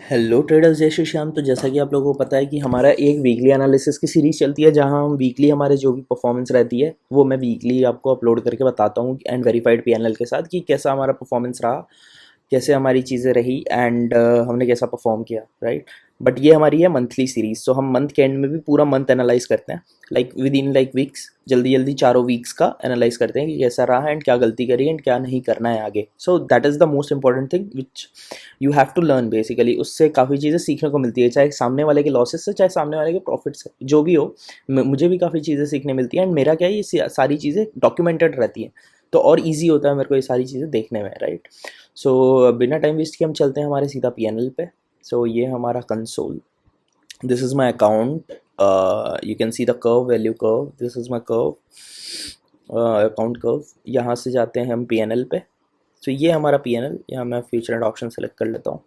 Hello traders, जय श्री श्याम। तो जैसा कि आप लोगों को पता है कि हमारा एक वीकली एनालिसिस की सीरीज चलती है, जहां हम वीकली हमारे जो भी परफॉर्मेंस रहती है वो मैं वीकली आपको अपलोड करके बताता हूँ एंड वेरीफाइड पीएनएल के साथ कि कैसा हमारा परफॉर्मेंस रहा, कैसे हमारी चीज़ें रही एंड हमने कैसा परफॉर्म किया, राइट। बट ये हमारी है मंथली सीरीज, सो हम मंथ के एंड में भी पूरा मंथ एनालाइज करते हैं, like with in like weeks, जल्दी जल्दी चारों वीक्स का एनालाइज करते हैं कि कैसा रहा एंड क्या गलती करी एंड क्या नहीं करना है आगे। So that is the most important thing which you have to learn basically. उससे काफ़ी चीज़ें सीखने को मिलती है, चाहे सामने वाले के लॉसेस से, चाहे सामने वाले के प्रॉफिट से, जो भी हो। मुझे भी काफ़ी चीज़ें सीखने मिलती हैं एंड मेरा क्या है, ये सारी चीज़ें डॉक्यूमेंटेड रहती हैं, तो और ईजी होता है मेरे को ये सारी चीज़ें देखने में, राइट। सो बिना टाइम वेस्ट के हम चलते हैं हमारे सीधा पीएनएल पे। सो ये हमारा console, this is my account, you can see the curve, value curve, this is my curve, account curve. यहाँ से जाते हैं हम पीएनएल पे। तो ये हमारा पीएनएल, यहाँ मैं फ्यूचर एंड ऑप्शन सेलेक्ट कर लेता हूँ।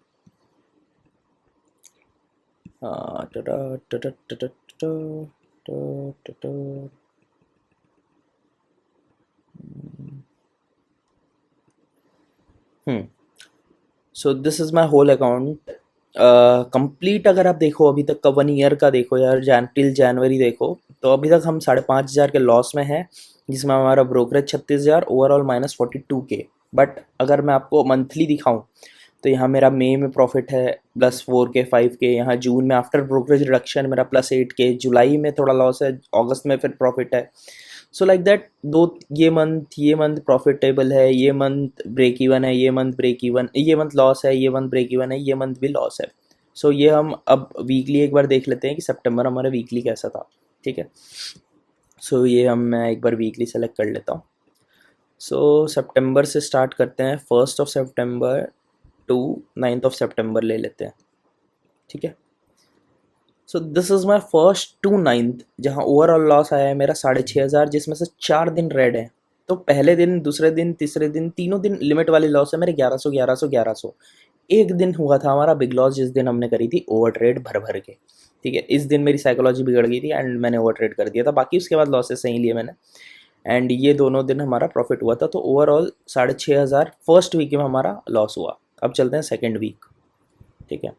टटा टटा टटा टटा टटा। So this is my whole account complete. अगर आप देखो अभी तक का 1 ईयर का देखो यार, टिल जनवरी देखो, तो अभी तक हम 5,500 के लॉस में है, जिसमें हमारा ब्रोकरेज 36,000, ओवरऑल -42K। बट अगर मैं आपको मंथली दिखाऊं तो यहाँ मेरा मई में प्रॉफिट है +4K 5K, यहाँ जून में आफ्टर ब्रोकरेज रिडक्शन मेरा +8K, जुलाई में थोड़ा लॉस है, अगस्त में फिर प्रॉफिट है। सो लाइक दैट, दो ये मंथ प्रॉफिटेबल है, ये मंथ ब्रेक इवन है, ये मंथ ब्रेक इवन, ये मंथ लॉस है, ये मंथ ब्रेक इवन है, ये मंथ भी लॉस है। सो ये हम अब वीकली एक बार देख लेते हैं कि सितंबर हमारा वीकली कैसा था, ठीक है। सो ये मैं एक बार वीकली सेलेक्ट कर लेता हूँ। सो सितंबर से स्टार्ट करते हैं, 1 टू 9 ले लेते हैं, ठीक है। So this is my first to 9, जहाँ ओवरऑल लॉस आया है मेरा 6,500, जिसमें से 4 दिन रेड है। तो पहले दिन, दूसरे दिन, तीसरे दिन, तीनों दिन लिमिट वाली लॉस है मेरे 1100 1100 1100। एक दिन हुआ था हमारा बिग लॉस, जिस दिन हमने करी थी ओवर ट्रेड भर भर के, ठीक है। इस दिन मेरी साइकोलॉजी बिगड़ गई थी एंड मैंने ओवर ट्रेड कर दिया था, बाकी उसके बाद लॉसेस सही लिए मैंने। एंड ये दोनों दिन हमारा प्रॉफिट हुआ था, तो ओवरऑल 6,500 फर्स्ट वीक में हमारा लॉस हुआ। अब चलते हैं सेकेंड वीक, ठीक है।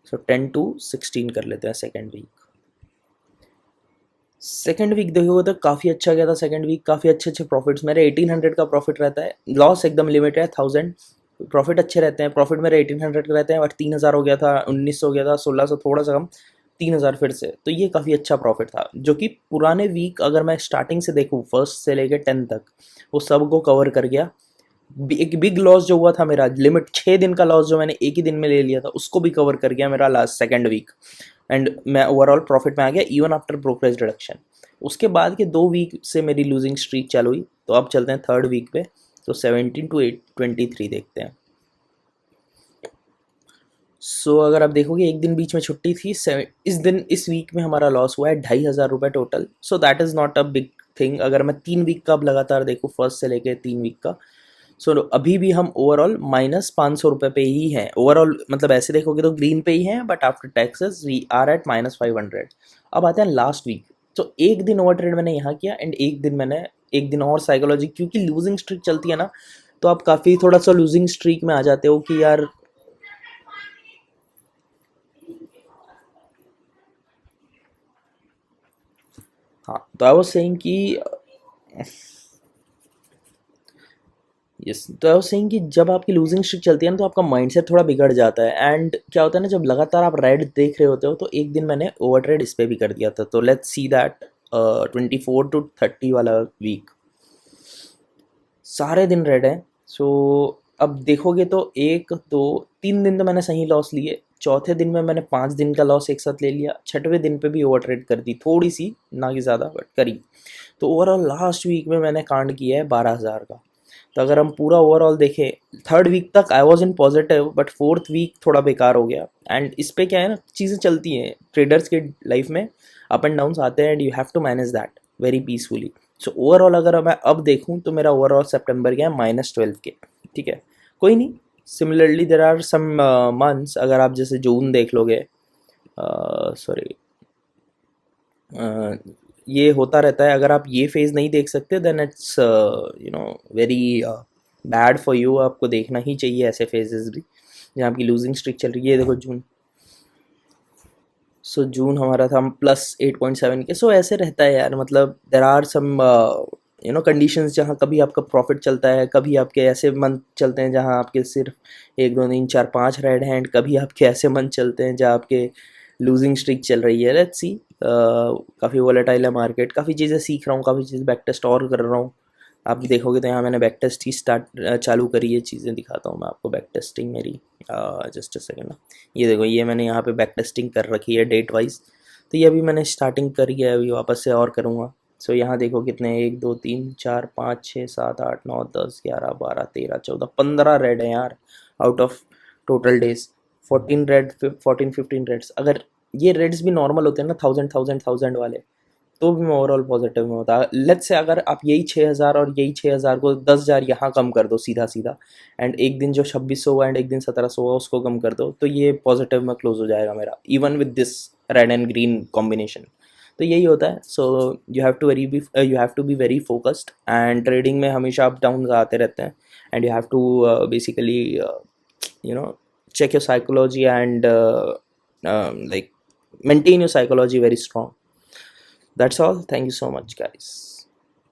सो 10 to 16 कर लेते हैं सेकेंड वीक। सेकेंड वीक देखोगे तो काफ़ी अच्छा गया था सेकेंड वीक, काफ़ी अच्छे अच्छे प्रॉफिट्स मेरे 1,800 का प्रॉफिट रहता है, लॉस एकदम लिमिट है 1,000, प्रॉफिट अच्छे रहते हैं। प्रॉफिट मेरे 1,800 के रहते हैं, बट 3,000 हो गया था, 1,900 हो गया था, 1,600 थोड़ा सा कम, 3,000 फिर से। तो ये काफ़ी अच्छा प्रॉफिट था, जो कि पुराने वीक अगर मैं स्टार्टिंग से देखूँ, फर्स्ट से लेकर 10 तक, वो सब को कवर कर गया। एक बिग लॉस जो हुआ था मेरा, लिमिट 6 दिन का लॉस जो मैंने एक ही दिन में ले लिया था, उसको भी कवर कर गया मेरा लास्ट सेकेंड वीक। एंड मैं ओवरऑल प्रॉफिट में आ गया, इवन आफ्टर ब्रोकरेज रिडक्शन। उसके बाद के 2 वीक से मेरी लूजिंग स्ट्रीक चालू हुई। तो अब चलते हैं थर्ड वीक पे। तो 17 to 23 देखते हैं। सो अगर आप देखोगे एक दिन बीच में छुट्टी थी, इस वीक में हमारा लॉस हुआ है 2,500 रुपये total. So that is not a big thing. अगर मैं 3 वीक का अब लगातार देखूँ, फर्स्ट से लेके 3 वीक का, सो अभी भी हम ओवरऑल -500 रुपये पे ही हैं। ओवरऑल मतलब ऐसे देखोगे तो ग्रीन पे ही हैं, but after taxes we are at -500। अब आते हैं लास्ट वीक। तो एक दिन ओवर ट्रेड मैंने यहाँ किया एंड एक दिन और साइकोलॉजी, क्योंकि लूजिंग स्ट्रीक चलती है ना, तो आप काफ़ी थोड़ा सा लूजिंग स्ट्रीक में आ जाते हो कि यार। हाँ, तो आई वाज सेइंग कि यस, तो आई वाज सेइंग कि जब आपकी लूजिंग स्ट्रीक चलती है ना, तो आपका माइंडसेट थोड़ा बिगड़ जाता है। एंड क्या होता है ना, जब लगातार आप रेड देख रहे होते हो, तो एक दिन मैंने ओवर ट्रेड इस पर भी कर दिया था। तो लेट्स सी दैट 24 to 30 वाला वीक सारे दिन रेड है। सो अब देखोगे तो 1 2 3 दिन तो मैंने सही लॉस लिए, चौथे दिन में मैंने 5 दिन का लॉस एक साथ ले लिया, छठवें दिन पे भी ओवर ट्रेड कर दी, थोड़ी सी, ना कि ज़्यादा बट करी। तो ओवरऑल लास्ट वीक में मैंने कांड किया है 12,000 का। तो अगर हम पूरा ओवरऑल देखें, थर्ड वीक तक I was in positive, but fourth week थोड़ा बेकार हो गया। एंड इस पे क्या है ना, चीज़ें चलती हैं ट्रेडर्स के लाइफ में, अप एंड डाउन्स आते हैं and you have to manage that very peacefully. So overall अगर मैं अब देखूँ तो मेरा ओवरऑल सितंबर गया -12K, ठीक है। कोई नहीं, similarly there are some months, अगर आप जैसे जून देख लोगे, सॉरी, ये होता रहता है। अगर आप ये फेज़ नहीं देख सकते, then it's very bad for you. आपको देखना ही चाहिए ऐसे फेजेस भी, जहाँ आपकी लूजिंग स्ट्रिक चल रही है। ये देखो जून, सो जून हमारा था +8.7 के। सो ऐसे रहता है यार, मतलब देर आर सम कंडीशंस जहाँ कभी आपका प्रॉफिट चलता है, कभी आपके ऐसे मंथ चलते हैं जहाँ आपके सिर्फ 1 2 3 4 5 रेड हैंड, कभी आपके ऐसे मंथ चलते हैं जहाँ आपके लूजिंग स्ट्रीक चल रही है। लेट्स सी, काफ़ी वोलेटाइल है मार्केट, काफ़ी चीज़ें सीख रहा हूँ, काफ़ी चीज़ें बैक टेस्ट और कर रहा हूँ। आप देखोगे तो यहाँ मैंने बैक टेस्ट ही चालू करी है, चीज़ें दिखाता हूँ मैं आपको बैक टेस्टिंग मेरी। जस्ट अ सेकेंड ना, ये देखो, ये मैंने यहाँ पे बैक टेस्टिंग कर रखी है डेट वाइज। तो ये अभी मैंने स्टार्टिंग करी है, अभी वापस से और करूँगा। सो यहाँ देखो कितने, 1 2 3 4 5 6 7 8 9 10 11 12 13 14 15 रेड है यार, out of total days 14 red, 14 15 reds. अगर ये रेड्स भी नॉर्मल होते हैं ना, 1000 वाले, तो भी मैं ओवरऑल पॉजिटिव में होता। लेट्स से अगर आप यही 6000 और यही 6000 को 10,000 यहाँ कम कर दो सीधा सीधा, एंड एक दिन जो 2600 हुआ एंड एक दिन 1700 हुआ उसको कम कर दो, तो ये पॉजिटिव में क्लोज हो जाएगा मेरा, even with this red and green combination. तो यही होता है। So you have to be very focused, and trading में हमेशा अप डाउन आते रहते हैं, and you have to basically you know check your psychology and like maintain your psychology very strong. That's all. Thank you so much, guys.